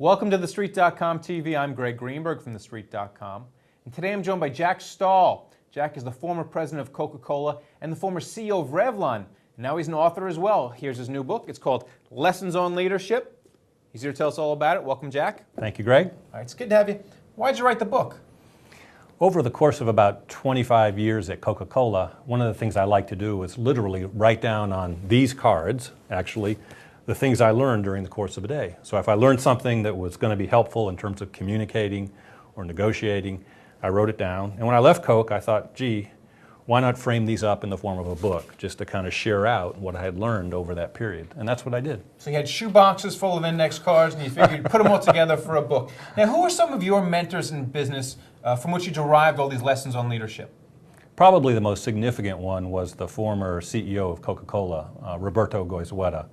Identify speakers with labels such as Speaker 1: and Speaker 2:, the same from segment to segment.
Speaker 1: Welcome to TheStreet.com TV. I'm Greg Greenberg from TheStreet.com. And today I'm joined by Jack Stahl. Jack is the former president of Coca-Cola and the former CEO of Revlon. And now he's an author as well. Here's his new book. It's called Lessons on Leadership. He's here to tell us all about it. Welcome, Jack.
Speaker 2: Thank you, Greg.
Speaker 1: All right, it's good to have you. Why'd you write the book?
Speaker 2: Over the course of about 25 years at Coca-Cola, one of the things I like to do is literally write down on these cards, actually, the things I learned during the course of a day. So if I learned something that was going to be helpful in terms of communicating or negotiating, I wrote it down. And when I left Coke, I thought, gee, why not frame these up in the form of a book, just to kind of share out what I had learned over that period. And that's what I did.
Speaker 1: So you had shoe boxes full of index cards, and you figured you'd put them all together for a book. Now, who are some of your mentors in business from which you derived all these lessons on leadership?
Speaker 2: Probably the most significant one was the former CEO of Coca-Cola, Roberto Goizueta.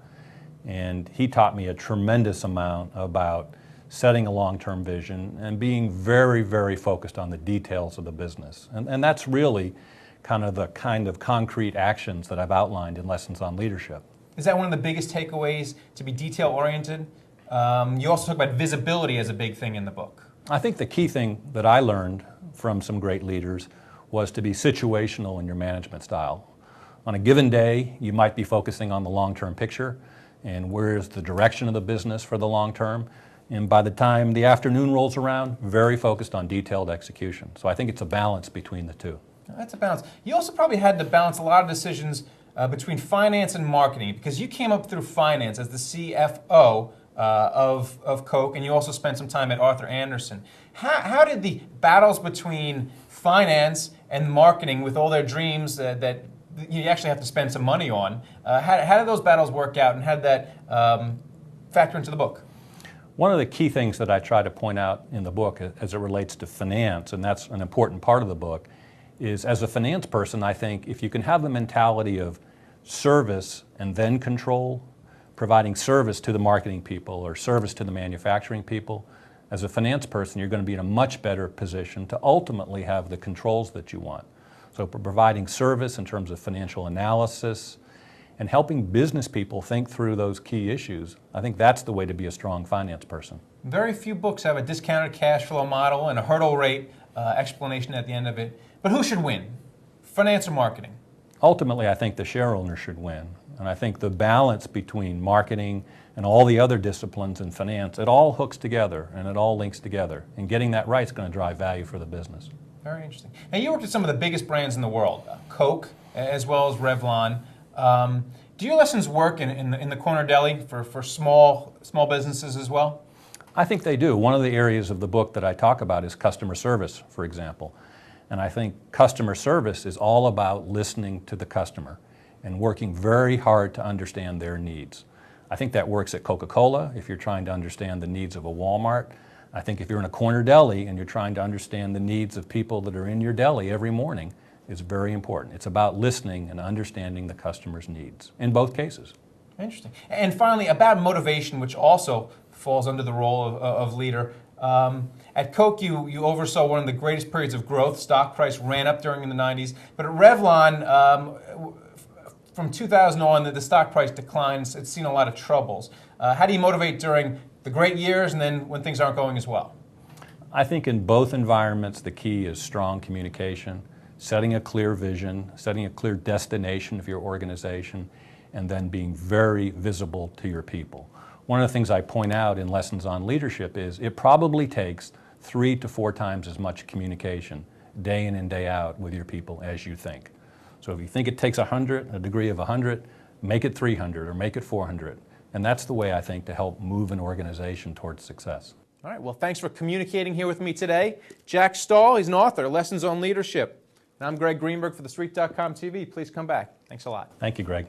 Speaker 2: And he taught me a tremendous amount about setting a long-term vision and being very, very focused on the details of the business. And that's really kind of concrete actions that I've outlined in Lessons on Leadership.
Speaker 1: Is that one of the biggest takeaways, to be detail-oriented? You also talk about visibility as a big thing in the book.
Speaker 2: I think the key thing that I learned from some great leaders was to be situational in your management style. On a given day, you might be focusing on the long-term picture and where's the direction of the business for the long term. And by the time the afternoon rolls around, very focused on detailed execution. So I think it's a balance between the two.
Speaker 1: That's a balance. You also probably had to balance a lot of decisions between finance and marketing, because you came up through finance as the CFO of Coke, and you also spent some time at Arthur Andersen. How did the battles between finance and marketing, with all their dreams that you actually have to spend some money on, how did those battles work out, and how did that factor into the book?
Speaker 2: One of the key things that I try to point out in the book as it relates to finance, and that's an important part of the book, is as a finance person, I think if you can have the mentality of service and then control, providing service to the marketing people or service to the manufacturing people, as a finance person, you're going to be in a much better position to ultimately have the controls that you want. So providing service in terms of financial analysis and helping business people think through those key issues, I think that's the way to be a strong finance person.
Speaker 1: Very few books have a discounted cash flow model and a hurdle rate explanation at the end of it. But who should win, finance or marketing?
Speaker 2: Ultimately, I think the share owner should win. And I think the balance between marketing and all the other disciplines in finance, it all hooks together and it all links together. And getting that right is going to drive value for the business. Very
Speaker 1: interesting. Now, you worked at some of the biggest brands in the world, Coke as well as Revlon. Do your lessons work in the corner deli for small businesses as well?
Speaker 2: I think they do. One of the areas of the book that I talk about is customer service, for example. And I think customer service is all about listening to the customer and working very hard to understand their needs. I think that works at Coca-Cola if you're trying to understand the needs of a Walmart. I think if you're in a corner deli and you're trying to understand the needs of people that are in your deli every morning, it's very important. It's about listening and understanding the customer's needs in both cases.
Speaker 1: Interesting. And finally, about motivation, which also falls under the role of leader. At Coke, you oversaw one of the greatest periods of growth. Stock price ran up during the 90s. But at Revlon, from 2000 on, the stock price declines. It's seen a lot of troubles. How do you motivate during the great years and then when things aren't going as well?
Speaker 2: I think in both environments, the key is strong communication, setting a clear vision, setting a clear destination of your organization, and then being very visible to your people. One of the things I point out in Lessons on Leadership is it probably takes 3 to 4 times as much communication day in and day out with your people as you think. So if you think it takes 100, a degree of 100, make it 300 or make it 400. And that's the way I think to help move an organization towards success.
Speaker 1: All right, well, thanks for communicating here with me today. Jack Stahl, he's an author, Lessons on Leadership. And I'm Greg Greenberg for TheStreet.com TV. Please come back. Thanks a lot.
Speaker 2: Thank you, Greg.